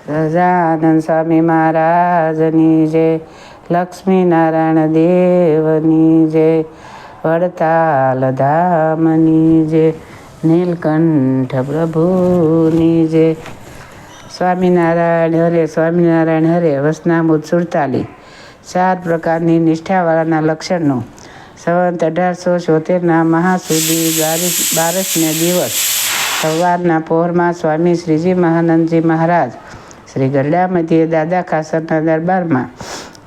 સહજાનંદ સ્વામી મહારાજની જય, લક્ષ્મીનારાયણ દેવની જય, વડતાલ ધામની જય, નીલકંઠ પ્રભુની જય. સ્વામિનારાયણ હરે, સ્વામિનારાયણ હરે. વસનામૃત 47. 4 પ્રકારની નિષ્ઠાવાળાના લક્ષણો. સંવંત 1876 મહાસુદી 12ને દિવસ સવારના પહોરમાં સ્વામી શ્રીજી મહાનંદજી મહારાજ શ્રી ગરડા મધ્યે દાદા ખાસરના દરબારમાં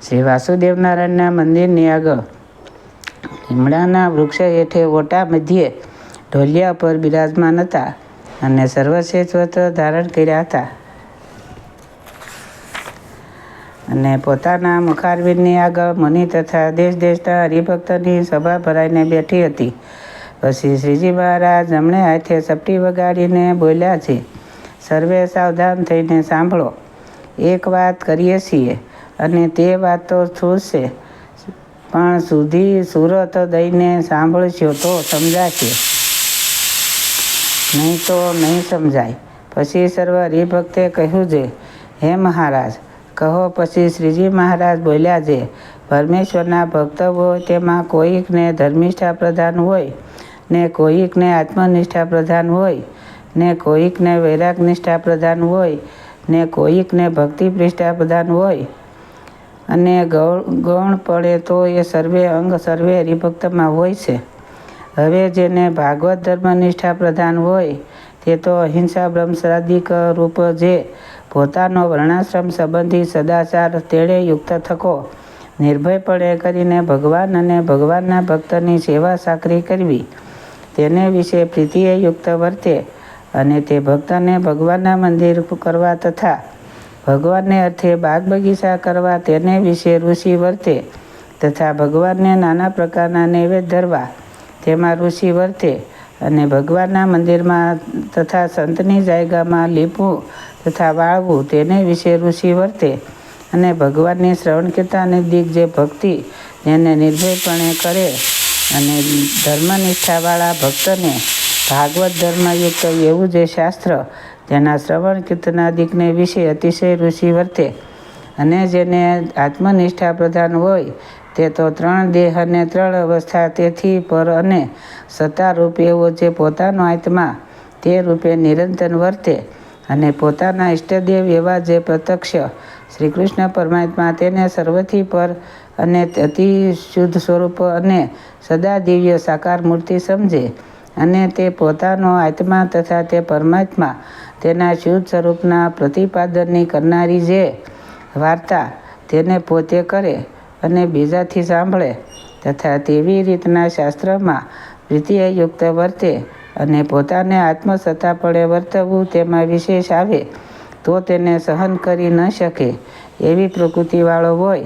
શ્રી વાસુદેવ નારાયણના મંદિરની આગળ લીમડાના વૃક્ષ હેઠે ઓટા મધ્યે ઢોલિયા પર બિરાજમાન હતા અને સર્વશ્રેષ્ઠ વસ્ત્ર ધારણ કર્યા હતા અને પોતાના મુખારવિંદની આગળ મુનિ તથા દેશ દેશના હરિભક્તની સભા ભરાઈને બેઠી હતી. પછી શ્રીજી મહારાજ જમણે હાથે ચપટી વગાડીને બોલ્યા છે, સર્વે સાવધાન થઈને સાંભળો. એક વાત કરીએ છીએ અને તે વાત તો સ્થૂળ છે, પણ સુધી સુરત દઈને સાંભળશો તો સમજાશે, નહીં તો નહીં સમજાય. પછી સર્વ હરિભક્તે કહ્યું છે, હે મહારાજ કહો. પછી શ્રીજી મહારાજ બોલ્યા છે, પરમેશ્વરના ભક્ત હોય તેમાં કોઈકને ધર્મિષ્ઠા પ્રધાન હોય ને કોઈકને આત્મનિષ્ઠા પ્રધાન હોય ને કોઈકને વૈરાગનિષ્ઠા પ્રધાન હોય ને કોઈકને ભક્તિ પૃષ્ઠા પ્રધાન હોય અને ગૌણ પડે તો એ સર્વે અંગ સર્વે હરિભક્તમાં હોય છે. હવે જેને ભાગવત ધર્મનિષ્ઠા પ્રધાન હોય તે તો અહિંસા બ્રહ્મશ્રાદ્ધિક રૂપ જે પોતાનો વર્ણાશ્રમ સંબંધી સદાચાર તેડે યુક્ત થકો નિર્ભયપણે કરીને ભગવાન અને ભગવાનના ભક્તની સેવા સાકરી કરવી, તેને વિશે પ્રીતિએ યુક્ત વર્તે અને તે ભક્તને ભગવાનના મંદિર કરવા તથા ભગવાનને અર્થે બાગ બગીચા કરવા તેને વિશે ઋષિ વર્તે તથા ભગવાનને નાના પ્રકારના નૈવેદ્ય ધરવા તેમાં ઋષિ વર્તે અને ભગવાનના મંદિરમાં તથા સંતની જાયગામાં લીપવું તથા વાળવું તેને વિશે ઋષિ વર્તે અને ભગવાનની શ્રવણ કીર્તનાદિક જે ભક્તિ જેને નિર્ભયપણે કરે અને ધર્મનિષ્ઠાવાળા ભક્તને ભાગવત ધર્મયુક્ત એવું જે શાસ્ત્ર જેના શ્રવણ કીર્તનાદિકને વિશે અતિશય ઋષિ વર્તે અને જેને આત્મનિષ્ઠા પ્રધાન હોય તે તો 3 દેહ અને 3 અવસ્થા તેથી પર અને સત્તારૂપ એવો જે પોતાનો આત્મા તે રૂપે નિરંતર વર્તે અને પોતાના ઇષ્ટદેવ એવા જે પ્રત્યક્ષ શ્રી કૃષ્ણ પરમાત્મા તેને સર્વથી પર અને અતિ શુદ્ધ સ્વરૂપ અને સદા દિવ્ય સાકાર મૂર્તિ સમજે અને તે પોતાનો આત્મા તથા તે પરમાત્મા તેના શુદ્ધ સ્વરૂપના પ્રતિપાદનની કરનારી જે વાર્તા તેને પોતે કરે અને બીજાથી સાંભળે તથા તેવી રીતના શાસ્ત્રમાં પ્રીતિએ યુક્ત વર્તે અને પોતાને આત્મસત્તાપણે વર્તવું તેમાં વિશેષ આવે તો તેને સહન કરી ન શકે એવી પ્રકૃતિવાળો હોય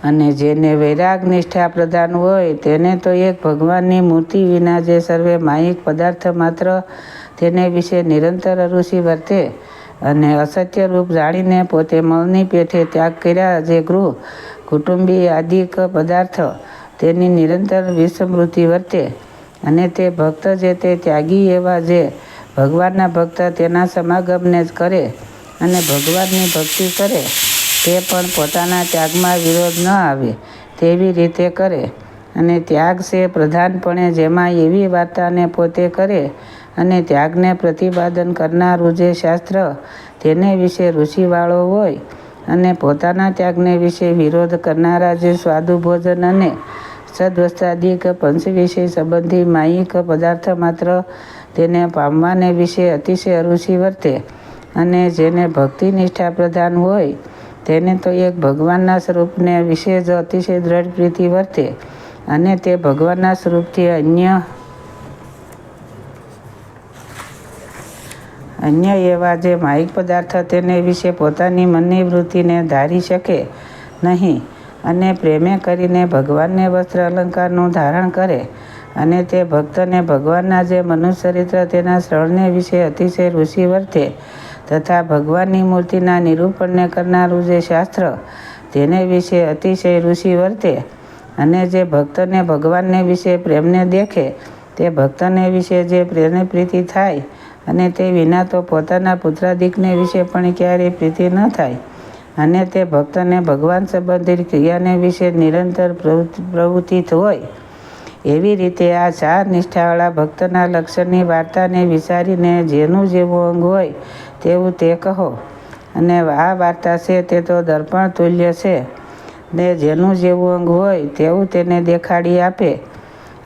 અને જેને વૈરાગ નિષ્ઠા પ્રધાન હોય તેને તો એક ભગવાનની મૂર્તિ વિના જે સર્વે માયિક પદાર્થ માત્ર તેને વિશે નિરંતર ઋષિ વર્તે અને અસત્ય રૂપ જાણીને પોતે મળની પેઠે ત્યાગ કર્યા જે ગૃહ કુટુંબી આદિક પદાર્થ તેની નિરંતર વિસ્મૃતિ વર્તે અને તે ભક્ત જે તે ત્યાગી એવા જે ભગવાનના ભક્ત તેના સમાગમને જ કરે અને ભગવાનની ભક્તિ કરે તે પણ પોતાના ત્યાગમાં વિરોધ ન આવે તેવી રીતે કરે અને ત્યાગ છે પ્રધાનપણે જેમાં એવી વાર્તાને પોતે કરે અને ત્યાગને પ્રતિપાદન કરનારું જે શાસ્ત્ર તેને વિશે ઋષિવાળો હોય અને પોતાના ત્યાગને વિશે વિરોધ કરનારા જે સ્વાદુ ભોજન અને સદવસ્તાદિક પંચ વિષય સંબંધી માયિક પદાર્થ માત્ર તેને પામવાને વિશે અતિશય ઋષિ વર્તે અને જેને ભક્તિ નિષ્ઠા પ્રધાન હોય તેને તો એક ભગવાનના સ્વરૂપને વિશે જ અતિશય દ્રઢ પ્રીતિ વર્તે અને તે ભગવાનના સ્વરૂપથી અન્ય એવા જે માયિક પદાર્થ તેને વિશે પોતાની મનની વૃત્તિને ધારી શકે નહીં અને પ્રેમે કરીને ભગવાનને વસ્ત્ર અલંકારનું ધારણ કરે અને તે ભક્તને ભગવાનના જે મનુષ્ય ચરિત્ર તેના શ્રવણને વિશે અતિશય ઋષિ વર્તે તથા ભગવાનની મૂર્તિના નિરૂપણને કરનારું જે શાસ્ત્ર તેને વિશે અતિશય ઋષિ વર્તે અને જે ભક્તને ભગવાનને વિશે પ્રેમને દેખે તે ભક્તને વિશે જે પ્રેરણે પ્રીતિ થાય અને તે વિના તો પોતાના પુત્રાદિકને વિશે પણ ક્યારેય પ્રીતિ ન થાય, અને તે ભક્તને ભગવાન સંબંધિત ક્રિયાને વિશે નિરંતર પ્રવૃત્તિત હોય. એવી રીતે આ 4 નિષ્ઠાવાળા ભક્તના લક્ષણની વાર્તાને વિચારીને જેનું જેવું અંગ હોય તેવું તે કહો. અને આ વાર્તા છે તે તો દર્પણ તુલ્ય છે, ને જેનું જેવું અંગ હોય તેવું તેને દેખાડી આપે.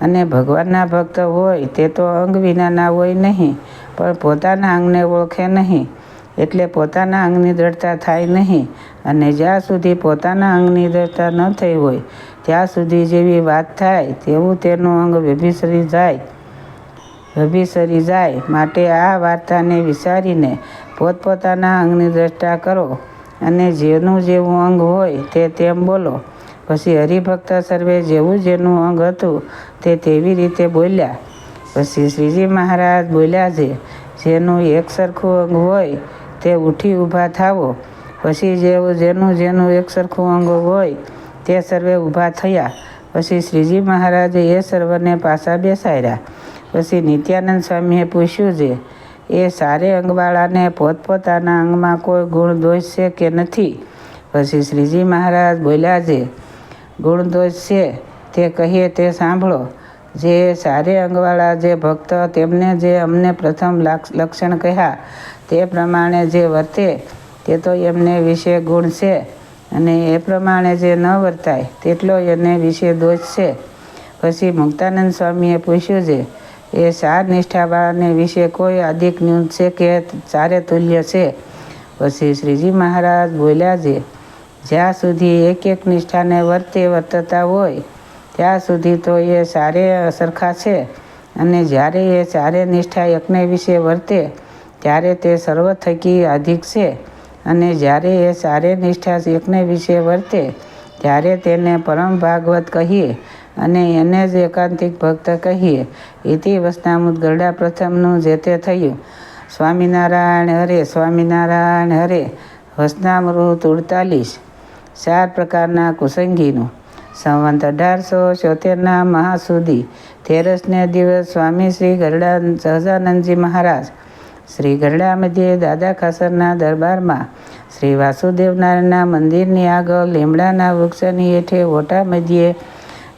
અને ભગવાનના ભક્ત હોય તે તો અંગ વિનાના હોય નહીં, પણ પોતાના અંગને ઓળખે નહીં, એટલે પોતાના અંગની દ્રઢતા થાય નહીં. અને જ્યાં સુધી પોતાના અંગની દ્રઢતા ન થઈ હોય ત્યાં સુધી જેવી વાત થાય તેવું તેનું અંગ વ્યભિસરી જાય. માટે આ વાર્તાને વિચારીને પોતપોતાના અંગની દ્રષ્ટા કરો, અને જેનું જેવું અંગ હોય તે તેમ બોલો. પછી હરિભક્ત સર્વે જેવું જેનું અંગ હતું તે તેવી રીતે બોલ્યા. પછી શ્રીજી મહારાજ બોલ્યા છે, જેનું એક સરખું અંગ હોય તે ઉઠી ઊભા થાવો. પછી જેનું એક સરખું અંગ હોય તે સર્વે ઊભા થયા. પછી શ્રીજી મહારાજે એ સર્વને પાછા બેસાડ્યા. પછી નિત્યાનંદ સ્વામીએ પૂછ્યું છે, એ સારે અંગવાળાને પોતપોતાના અંગમાં કોઈ ગુણ દોષ છે કે નથી? પછી શ્રીજી મહારાજ બોલ્યા છે, ગુણ દોષ છે તે કહીએ તે સાંભળો. જે સારે અંગવાળા જે ભક્ત તેમને જે અમને પ્રથમ લક્ષણ કહ્યા તે પ્રમાણે જે વર્તે તે તો એમને વિશે ગુણ છે, અને એ પ્રમાણે જે ન વર્તાય તેટલો એને વિશે દોષ છે. પછી મુક્તાનંદ સ્વામીએ પૂછ્યું છે, એ 4 નિષ્ઠાવાળાને વિશે કોઈ આદિક ન્યૂન છે કે ચારે તુલ્ય છે? પછી શ્રીજી મહારાજ બોલ્યા છે, જ્યાં સુધી એક નિષ્ઠાને વર્તતા હોય ત્યાં સુધી તો એ ચારે સરખા છે, અને જ્યારે એ ચારે નિષ્ઠા એકને વિશે વર્તે ત્યારે તે સર્વ થકી અધિક છે, અને જ્યારે એ ચારે નિષ્ઠા એકને વિશે વર્તે ત્યારે તેને પરમ ભાગવત કહીએ, અને એને જ એકાંતિક ભક્ત કહીએ. ઇતિ વચનામૃત ગરડા પ્રથમનું જે તે થયું. સ્વામિનારાયણ હરે, સ્વામિનારાયણ હરે. વચનામૃત 48. 4 પ્રકારના કુસંગીનું. સંવંત 1874 મહાસુદી 13ને દિવસ સ્વામી શ્રી ગરડા સહજાનંદજી મહારાજ શ્રી ગરડા મધ્યે દાદા ખાસરના દરબારમાં શ્રી વાસુદેવ નારાયણના મંદિરની આગળ લીમડાના વૃક્ષની હેઠે ઓટા મધ્યે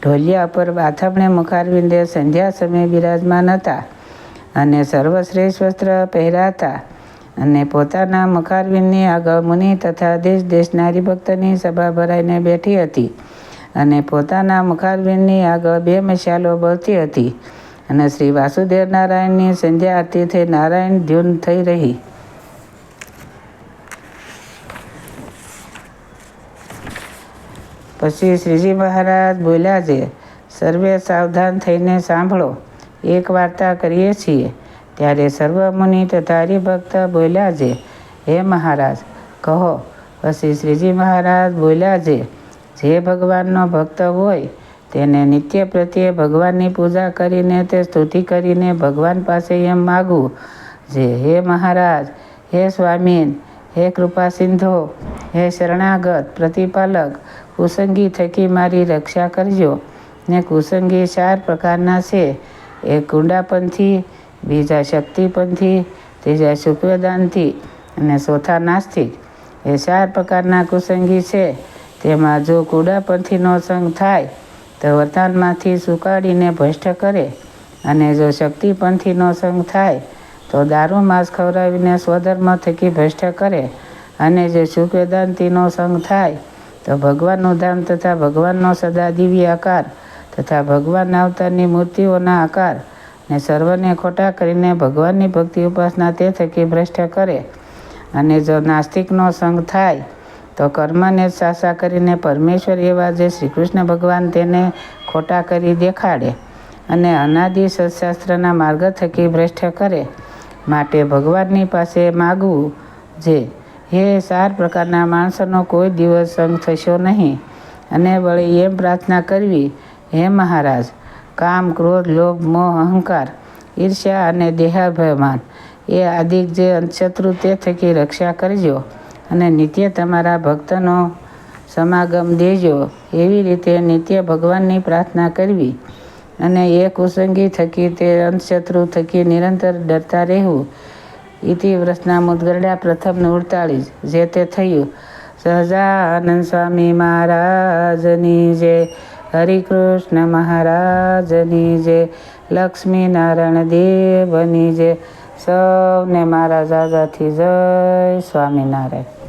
ઢોલિયા પર આથમણે મુખારવિંદે સંધ્યા સમયે બિરાજમાન હતા, અને સર્વશ્રેષ્ઠ વસ્ત્ર પહેર્યા હતા. અને પોતાના મુખારવિંદની આગળ મુનિ તથા દેશ દેશના હરિભક્તની સભા ભરાઈને બેઠી હતી, અને પોતાના મુખારવિંદની આગળ 2 મશાલો બળતી હતી. અને શ્રી વાસુદેવ નારાયણની સંધ્યા આરતી થઈ નારાયણ ધૂન થઈ રહી. પછી શ્રીજી મહારાજ બોલ્યા છે, સર્વે સાવધાન થઈને સાંભળો. એક વાર્તા કરીએ છીએ. ત્યારે સર્વ મુનિ તથા હરિભક્ત બોલ્યા છે, હે મહારાજ કહો. પછી શ્રીજી મહારાજ બોલ્યા છે, જે ભગવાનનો ભક્ત હોય તેને નિત્ય પ્રત્યે ભગવાનની પૂજા કરીને તે સ્તુતિ કરીને ભગવાન પાસે એમ માગવું જે, હે મહારાજ, હે સ્વામીન, હે કૃપા સિંધો, હે શરણાગત પ્રતિપાલક, કુસંગી થકી મારી રક્ષા કરજો. ને કુસંગી 4 પ્રકારના છે. એક કુંડાપંથી, બીજા શક્તિપંથી, ત્રીજા શુક્વેદાંતી, અને ચોથા નાસ્તિક. એ 4 પ્રકારના કુસંગી છે. તેમાં જો કુંડાપંથીનો સંગ થાય તો વર્તમાનમાંથી સુકાડીને ભ્રષ્ટ કરે, અને જો શક્તિપંથીનો સંગ થાય તો દારૂ માંસ ખવડાવીને સ્વધર્મ થકી ભ્રષ્ટ કરે, અને જો શુક્વેદાંતીનો સંગ થાય તો ભગવાનનું ધામ તથા ભગવાનનો સદા દિવ્ય આકાર તથા ભગવાનના અવતારની મૂર્તિઓના આકાર ને સર્વને ખોટા કરીને ભગવાનની ભક્તિ ઉપાસના તે થકી ભ્રષ્ટ કરે, અને જો નાસ્તિકનો સંગ થાય તો કર્મને જ સાસા કરીને પરમેશ્વર એવા જે શ્રી કૃષ્ણ ભગવાન તેને ખોટા કરી દેખાડે, અને અનાદિ સત્શાસ્ત્રના માર્ગ થકી ભ્રષ્ટ કરે. માટે ભગવાનની પાસે માગવું જે, હે 4 પ્રકારના માણસોનો કોઈ દિવસ સંગ થશો નહીં. અને વળી એમ પ્રાર્થના કરવી, હે મહારાજ, કામ, ક્રોધ, લોભ, મોહ, અહંકાર, ઈર્ષ્યા અને દેહાભિમાન એ આદિક જે અંતશત્રુ તે થકી રક્ષા કરજો, અને નિત્ય તમારા ભક્તનો સમાગમ દેજો. એવી રીતે નિત્ય ભગવાનની પ્રાર્થના કરવી, અને એ કુસંગી થકી તે અંતશત્રુ થકી નિરંતર ડરતા રહેવું. ઇતિવૃષના મુદગરડા પ્રથમને 48 જે તે થયું. સહજાનંદ સ્વામી મહારાજની જય. હરિકૃષ્ણ મહારાજની જય. લક્ષ્મીનારાયણ દેવની જય. સૌને મારા જાજાથી જય સ્વામિનારાયણ.